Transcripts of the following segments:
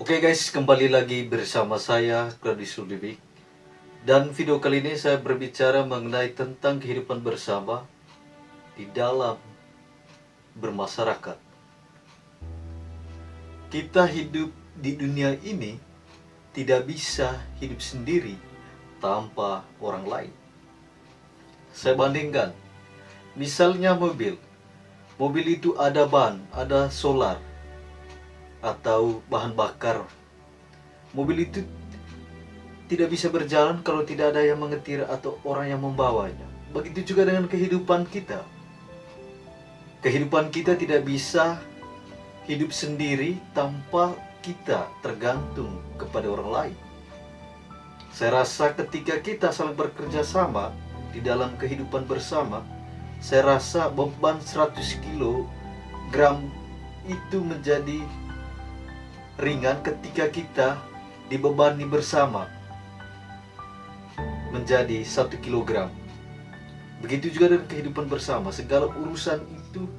Oke guys, kembali lagi bersama saya, Gladys Ludwig. Dan video kali ini saya berbicara mengenai tentang kehidupan bersama di dalam bermasyarakat. Kita hidup di dunia ini tidak bisa hidup sendiri tanpa orang lain. Saya bandingkan, misalnya mobil. Mobil itu ada ban, ada solar, atau bahan bakar. Mobil itu tidak bisa berjalan kalau tidak ada yang mengetir atau orang yang membawanya. Begitu juga dengan kehidupan kita. Kehidupan kita tidak bisa hidup sendiri tanpa kita tergantung kepada orang lain. Saya rasa ketika kita saling bekerja sama di dalam kehidupan bersama, saya rasa beban 100 kilogram itu menjadi ringan ketika kita dibebani bersama menjadi 1 kilogram. Begitu juga dengan kehidupan bersama. Segala urusan itu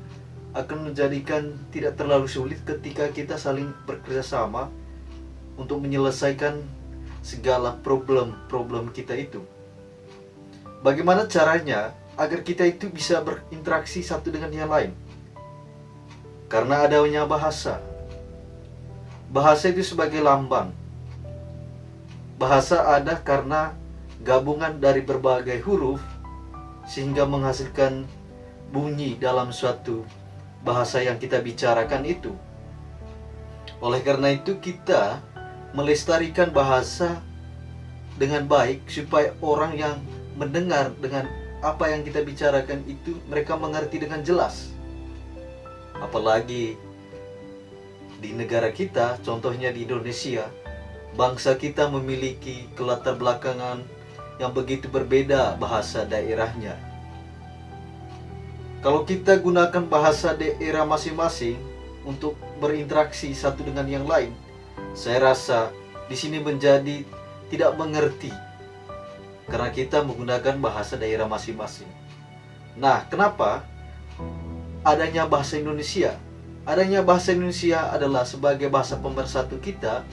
akan menjadikan tidak terlalu sulit ketika kita saling bekerja sama untuk menyelesaikan segala problem-problem kita itu. Bagaimana caranya agar kita itu bisa berinteraksi satu dengan yang lain? Karena adanya bahasa. Bahasa itu sebagai lambang. Bahasa ada karena gabungan dari berbagai huruf sehingga menghasilkan bunyi dalam suatu bahasa yang kita bicarakan itu. Oleh karena itu kita melestarikan bahasa dengan baik supaya orang yang mendengar dengan apa yang kita bicarakan itu mereka mengerti dengan jelas. Apalagi di negara kita, contohnya di Indonesia, bangsa kita memiliki kelatar belakangan yang begitu berbeda bahasa daerahnya. Kalau kita gunakan bahasa daerah masing-masing untuk berinteraksi satu dengan yang lain, saya rasa di sini menjadi tidak mengerti karena kita menggunakan bahasa daerah masing-masing. Nah, kenapa adanya bahasa Indonesia? Adanya bahasa Indonesia adalah sebagai bahasa pemersatu kita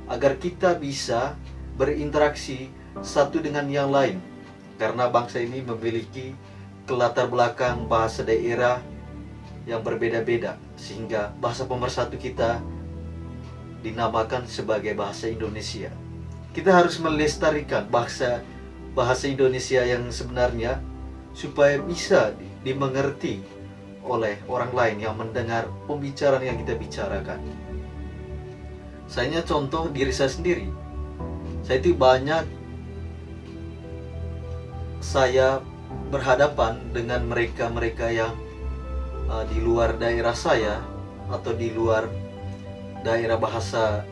agar kita bisa berinteraksi satu dengan yang lain. Karena bangsa ini memiliki latar belakang bahasa daerah yang berbeda-beda, sehingga bahasa pemersatu kita dinamakan sebagai bahasa Indonesia. Kita harus melestarikan bahasa Indonesia yang sebenarnya supaya bisa dimengerti oleh orang lain yang mendengar pembicaraan yang kita bicarakan. Saya contoh diri saya sendiri. Saya itu saya berhadapan dengan mereka-mereka yang di luar daerah saya atau di luar daerah bahasa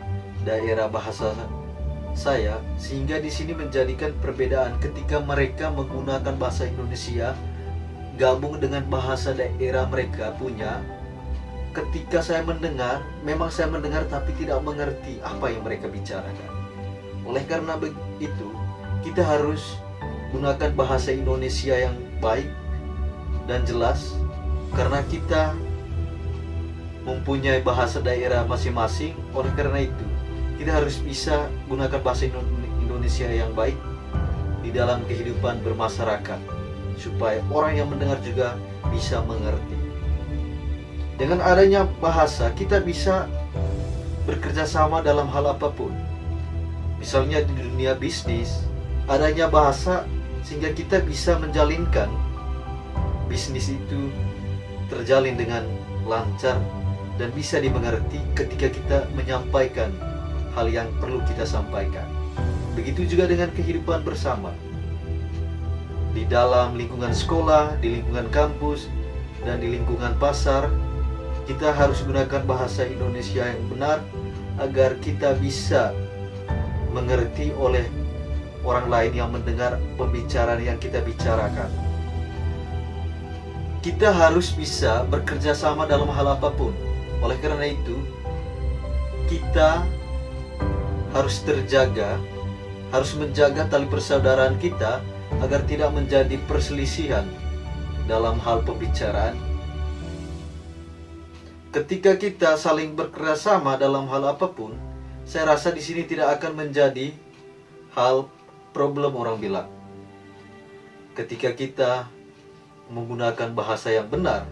saya, sehingga di sini menjadikan perbedaan ketika mereka menggunakan bahasa Indonesia gabung dengan bahasa daerah mereka punya. Ketika saya mendengar, memang saya mendengar tapi tidak mengerti apa yang mereka bicarakan. Oleh karena itu, kita harus gunakan bahasa Indonesia yang baik dan jelas, karena kita mempunyai bahasa daerah masing-masing. Oleh karena itu, kita harus bisa gunakan bahasa Indonesia yang baik di dalam kehidupan bermasyarakat, supaya orang yang mendengar juga bisa mengerti. Dengan adanya bahasa, kita bisa bekerja sama dalam hal apapun. Misalnya di dunia bisnis, adanya bahasa sehingga kita bisa menjalinkan bisnis itu terjalin dengan lancar dan bisa dimengerti ketika kita menyampaikan hal yang perlu kita sampaikan. Begitu juga dengan kehidupan bersama. Di dalam lingkungan sekolah, di lingkungan kampus, dan di lingkungan pasar, kita harus gunakan bahasa Indonesia yang benar agar kita bisa mengerti oleh orang lain yang mendengar pembicaraan yang kita bicarakan. Kita harus bisa bekerja sama dalam hal apapun. Oleh karena itu, kita harus menjaga tali persaudaraan kita agar tidak menjadi perselisihan dalam hal pembicaraan. Ketika kita saling bekerjasama dalam hal apapun, saya rasa di sini tidak akan menjadi hal problem orang bilang. Ketika kita menggunakan bahasa yang benar,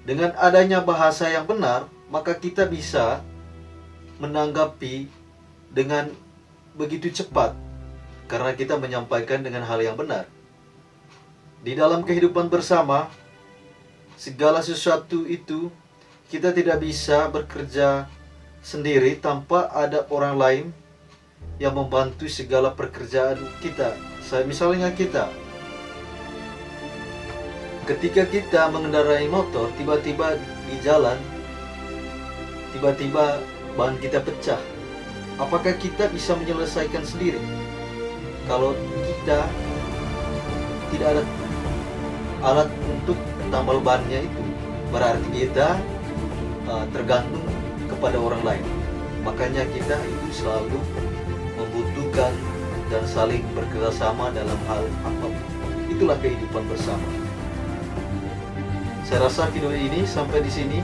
dengan adanya bahasa yang benar, maka kita bisa menanggapi dengan begitu cepat karena kita menyampaikan dengan hal yang benar. Di dalam kehidupan bersama, segala sesuatu itu kita tidak bisa bekerja sendiri tanpa ada orang lain yang membantu segala pekerjaan kita. Misalnya ketika kita mengendarai motor, tiba-tiba di jalan, tiba-tiba ban kita pecah. Apakah kita bisa menyelesaikan sendiri? Kalau kita tidak ada alat untuk tambal bannya itu, berarti kita tergantung kepada orang lain. Makanya kita itu selalu membutuhkan dan saling bekerjasama dalam hal apapun. Itulah kehidupan bersama. Saya rasa video ini sampai di sini.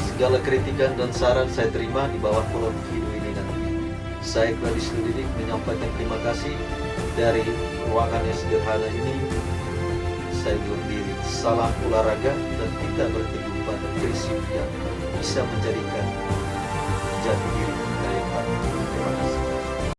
Segala kritikan dan saran saya terima di bawah kolom video ini nanti. Saya Gladys Ludidik menyampaikan terima kasih dari ruangan yang sederhana ini. Saya berdiri. Salam olahraga dan kita bertemu pada prinsip yang bisa menjadikan jati diri